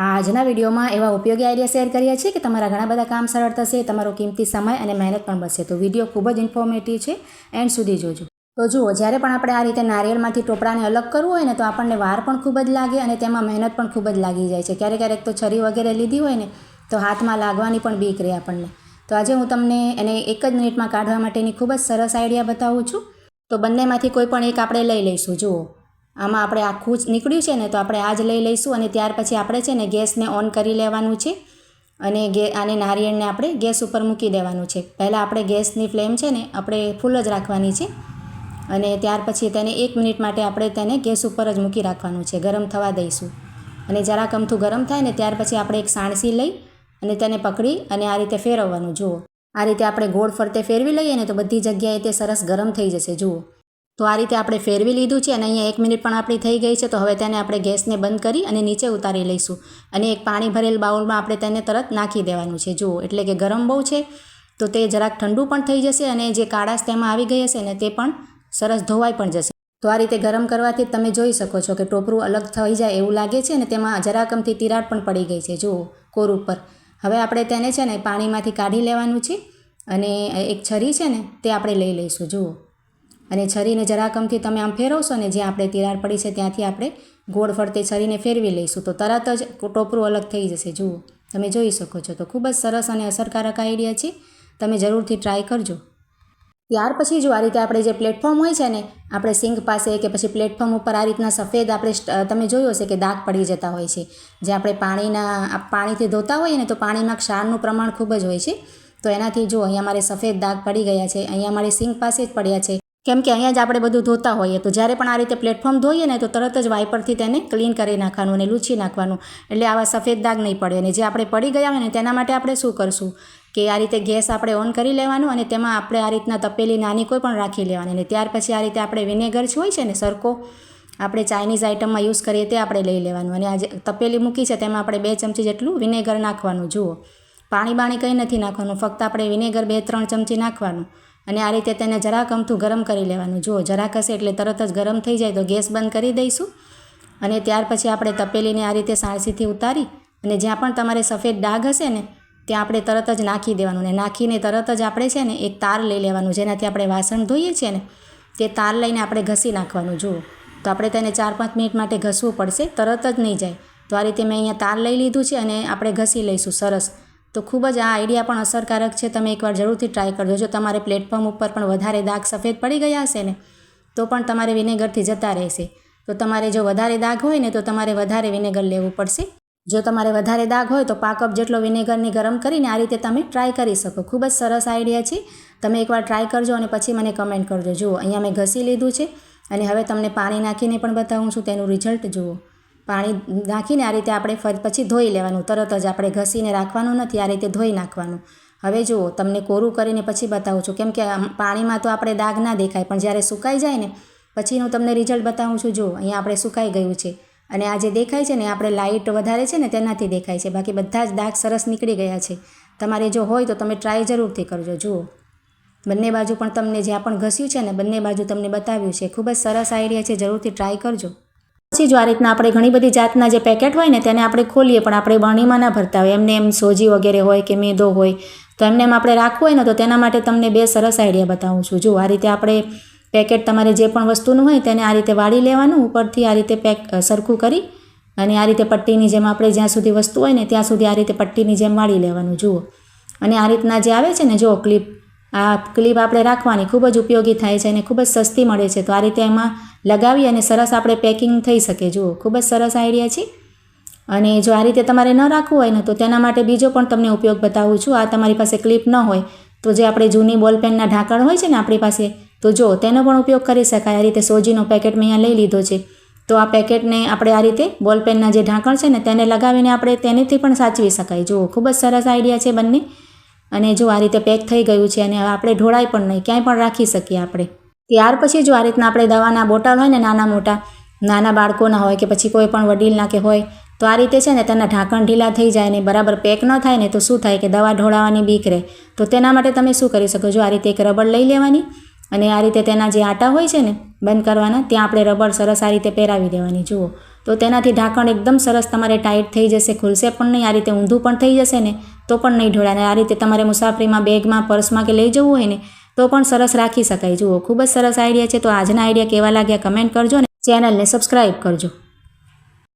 આજના વિડીયોમાં એવા ઉપયોગી આઈડિયા શેર કર્યા છે કે તમારા ઘણા બધા કામ સરળ થશે, તમારો કિંમતી સમય અને મહેનત પણ બચશે. તો વિડીયો ખૂબ જ ઇન્ફોર્મેટિવ છે, એન્ડ સુધી જોજો. તો જુઓ, જ્યારે પણ આપણે આ રીતે નારિયેળમાંથી ટોપરાને અલગ કરવું હોય ને તો આપણને વાર પણ ખૂબ જ લાગે અને તેમાં મહેનત પણ ખૂબ જ લાગી જાય છે. ક્યારેક તો છરી વગેરે લીધી હોય ને તો હાથમાં લાગવાની પણ બીક રહે આપણને. તો આજે હું તમને એને એક જ મિનિટમાં કાઢવા માટેની ખૂબ જ સરસ આઈડિયા બતાવું છું. તો બંનેમાંથી કોઈ પણ એક આપણે લઈ લઈશું. જુઓ, આમાં આપણે આખું જ નીકળ્યું છે ને તો આપણે આ જ લઈ લઈશું અને ત્યાર પછી આપણે છે ને ગેસને ઓન કરી લેવાનું છે અને આને નારિયેળને આપણે ગેસ ઉપર મૂકી દેવાનું છે. પહેલાં આપણે ગેસની ફ્લેમ છે ને આપણે ફૂલ જ રાખવાની છે અને ત્યાર પછી તેને 1 મિનિટ માટે આપણે તેને ગેસ ઉપર જ મૂકી રાખવાનું છે. ગરમ થવા દઈશું અને જરાક અમથું ગરમ થાય ને ત્યાર પછી આપણે એક સાણસી લઈ અને તેને પકડી અને આ રીતે ફેરવવાનું. જુઓ, આ રીતે આપણે ગોળ ફરતે ફેરવી લઈએ ને તો બધી જગ્યાએ તે સરસ ગરમ થઈ જશે. જુઓ, તો આ રીતે આપણે ફેરવી લીધું છે અને અહીંયા 1 મિનિટ પણ આપણી થઈ ગઈ છે. તો હવે તેને આપણે ગેસને બંધ કરી અને નીચે ઉતારી લઈશું અને એક પાણી ભરેલ બાઉલમાં આપણે તેને તરત નાખી દેવાનું છે. જુઓ, એટલે કે ગરમ બહુ છે તો તે જરાક ઠંડુ પણ થઈ જશે અને જે કાળાશ તેમાં આવી ગઈ હશે ને તે પણ સરસ ધોવાઈ પણ જશે. તો આ રીતે ગરમ કરવાથી તમે જોઈ શકો છો કે ટોપરું અલગ થઈ જાય એવું લાગે છે અને તેમાં જરાક અમથી તિરાડ પણ પડી ગઈ છે. જુઓ, કોર ઉપર. હવે આપણે તેને છે ને પાણીમાંથી કાઢી લેવાનું છે અને એક છરી છે ને તે આપણે લઈ લઈશું. જુઓ, અને છરીને જરાક અમથી તમે આમ ફેરવશો ને જ્યાં આપણે તિરાડ પડી છે ત્યાંથી આપણે ગોળ ફરતે છરીને ફેરવી લઈશું તો તરત જ ટોપરું અલગ થઈ જશે. જુઓ, તમે જોઈ શકો છો. તો ખૂબ જ સરસ અને અસરકારક આઈડિયા છે, તમે જરૂરથી ટ્રાય કરજો. ત્યાર પછી જો આ રીતે આપણે જે પ્લેટફોર્મ હોય છે ને આપણે સિંક પાસે કે પછી પ્લેટફોર્મ ઉપર આ રીતના સફેદ આપણે તમે જોયું હશે કે દાગ પડી જતા હોય છે. જે આપણે પાણીથી ધોતા હોઈએ ને તો પાણીમાં ક્ષારનું પ્રમાણ ખૂબ જ હોય છે. તો એનાથી જો અહીંયા મારે સફેદ દાગ પડી ગયા છે, અહીંયા મારી સિંક પાસે જ પડ્યા છે કેમ કે અહીંયા જ આપણે બધું ધોતા હોઈએ. તો જ્યારે પણ આ રીતે પ્લેટફોર્મ ધોઈએ ને તો તરત જ વાઇપરથી તેને ક્લીન કરી નાખવાનું અને લૂછી નાખવાનું, એટલે આવા સફેદ દાગ નહીં પડે. અને જે આપણે પડી ગયા હોય ને તેના માટે આપણે શું કરશું કે આ રીતે ગેસ આપણે ઓન કરી લેવાનું અને તેમાં આપણે આ રીતના તપેલી નાની કોઈ પણ રાખી લેવાની અને ત્યાર પછી આ રીતે આપણે વિનેગર હોય છે ને સરકો આપણે ચાઇનીઝ આઇટમમાં યુઝ કરીએ તે આપણે લઈ લેવાનું અને આ જે તપેલી મૂકી છે તેમાં આપણે 2 ચમચી જેટલું વિનેગર નાખવાનું. જુઓ, પાણી કંઈ નથી નાખવાનું, ફક્ત આપણે વિનેગર 2-3 ચમચી નાખવાનું અને આ રીતે તેને જરાક અમથું ગરમ કરી લેવાનું. જુઓ, જરાક હશે એટલે તરત જ ગરમ થઈ જાય તો ગેસ બંધ કરી દઈશું અને ત્યાર પછી આપણે તપેલીને આ રીતે સાણસીથી ઉતારી અને જ્યાં પણ તમારે સફેદ ડાઘ હશે ને ત્યાં આપણે તરત જ નાખી દેવાનું અને નાખીને તરત જ આપણે છે ને એક તાર લઈ લેવાનું જેનાથી આપણે વાસણ ધોઈએ છીએ ને તે તાર લઈને આપણે ઘસી નાખવાનું. જુઓ, તો આપણે તેને 4-5 મિનિટ માટે ઘસવું પડશે, તરત જ નહીં જાય. તો આ રીતે મેં અહીંયા તાર લઈ લીધું છે અને આપણે ઘસી લઈશું સરસ. તો ખૂબ જ આ આઈડિયા પણ અસરકારક છે, તમે એકવાર જરૂરથી ટ્રાય કરજો. જો તમારે પ્લેટફોર્મ ઉપર પણ વધારે દાગ સફેદ પડી ગયા હશે ને તો પણ તમારે વિનેગરથી જતા રહેશે. તો તમારે જો વધારે દાગ હોય ને તો તમારે વધારે વિનેગર લેવું પડશે. જો તમારે વધારે દાગ હોય તો 5 કપ જેટલો વિનેગરની ગરમ કરીને આ રીતે તમે ટ્રાય કરી શકો. ખૂબ જ સરસ આઈડિયા છે, તમે એકવાર ટ્રાય કરજો અને પછી મને કમેન્ટ કરજો. જુઓ, અહીંયા મેં ઘસી લીધું છે અને હવે તમને પાણી નાખીને પણ બતાવું છું તેનું રિઝલ્ટ. જુઓ, પાણી નાખીને આ રીતે આપણે પછી ધોઈ લેવાનું, તરત જ આપણે ઘસીને રાખવાનું નથી, આ રીતે ધોઈ નાખવાનું. હવે જુઓ, તમને કોરું કરીને પછી બતાવું છું કેમ કે પાણીમાં તો આપણે દાગ ના દેખાય પણ જ્યારે સુકાઈ જાય ને પછી હું તમને રિઝલ્ટ બતાવું છું. જુઓ, અહીંયા આપણે સુકાઈ ગયું છે અને આ જે દેખાય છે ને આપણે લાઇટ વધારે છે ને તેનાથી દેખાય છે, બાકી બધા જ દાગ સરસ નીકળી ગયા છે. તમારે જો હોય તો તમે ટ્રાય જરૂરથી કરજો. જુઓ, બંને બાજુ પણ તમને જ્યાં પણ ઘસ્યું છે ને બંને બાજુ તમને બતાવ્યું છે. ખૂબ જ સરસ આઈડિયા છે, જરૂરથી ટ્રાય કરજો. પછી જો આ રીતના આપણે ઘણી બધી જાતના જે પેકેટ હોય ને તેને આપણે ખોલીએ પણ આપણે બરણીમાં ના ભરતા હોય, એમને એમ સોજી વગેરે હોય કે મેદો હોય તો એમને એમ આપણે રાખવું હોય ને તો તેના માટે તમને 2 સરસ આઈડિયા બતાવું છું. જુઓ, આ રીતે આપણે પેકેટ તમારે જે પણ વસ્તુનું હોય તેને આ રીતે વાળી લેવાનું, ઉપરથી આ રીતે સરખું કરી અને આ રીતે પટ્ટીની જેમ આપણે જ્યાં સુધી વસ્તુ હોય ને ત્યાં સુધી આ રીતે પટ્ટીની જેમ વાળી લેવાનું. જુઓ, અને આ રીતના જે આવે છે ને જુઓ ક્લિપ, આ ક્લિપ આપણે રાખવાની ખૂબ જ ઉપયોગી થાય છે અને ખૂબ જ સસ્તી મળે છે. તો આ રીતે એમાં લગાવી અને સરસ આપણે પેકિંગ થઈ શકે. જુઓ, ખૂબ જ સરસ આઈડિયા છે. અને જો આ રીતે તમારે ન રાખવું હોય ને તો તેના માટે બીજો પણ તમને ઉપયોગ બતાવું છું. આ તમારી પાસે ક્લિપ ન હોય તો જે આપણે જૂની બોલપેનના ઢાંકણ હોય છે ને આપણી પાસે, તો જો તેનો પણ ઉપયોગ કરી શકાય. આ રીતે સોજીનો પેકેટ મેં અહીંયા લઈ લીધો છે તો આ પેકેટને આપણે આ રીતે બોલપેનના જે ઢાંકણ છે ને તેને લગાવીને આપણે તેનેથી પણ સાચવી શકાય. જુઓ, ખૂબ જ સરસ આઈડિયા છે બંને. અને જો આ રીતે પેક થઈ ગયું છે અને આપણે ઢોળાય પણ નહીં, ક્યાંય પણ રાખી શકીએ આપણે. ત્યાર પછી જો આ રીતના આપણે દવાના બોટલ હોય ને નાના મોટા, નાના બાળકોના હોય કે પછી કોઈ પણ વડીલના કે હોય તો આ રીતે છે ને તેના ઢાંકણ ઢીલા થઈ જાય ને બરાબર પેક ન થાય ને તો શું થાય કે દવા ઢોળાવાની બીક રહે. તો તેના માટે તમે શું કરી શકો છો, આ રીતે એક રબર લઈ લેવાની અને આ રીતે તેના જે આટા હોય છે ને બંધ કરવાના ત્યાં આપણે રબર સરસ આ રીતે પહેરાવી દેવાની. જુઓ, તો તેનાથી ઢાંકણ એકદમ સરસ તમારે ટાઈટ થઈ જશે, ખુલશે પણ નહીં. આ રીતે ઊંધું પણ થઈ જશે ને તો પણ નહીં ઢોળાય. અને આ રીતે તમારે મુસાફરીમાં બેગમાં પર્સમાં કે લઈ જવું હોય ને તો પણ સરસ રાખી શકાય. જુઓ ખૂબ જ સરસ આઈડિયા છે. તો આજના આઈડિયા કેવા લાગ્યા કમેન્ટ કરજો ને ચેનલને સબસ્ક્રાઈબ કરજો.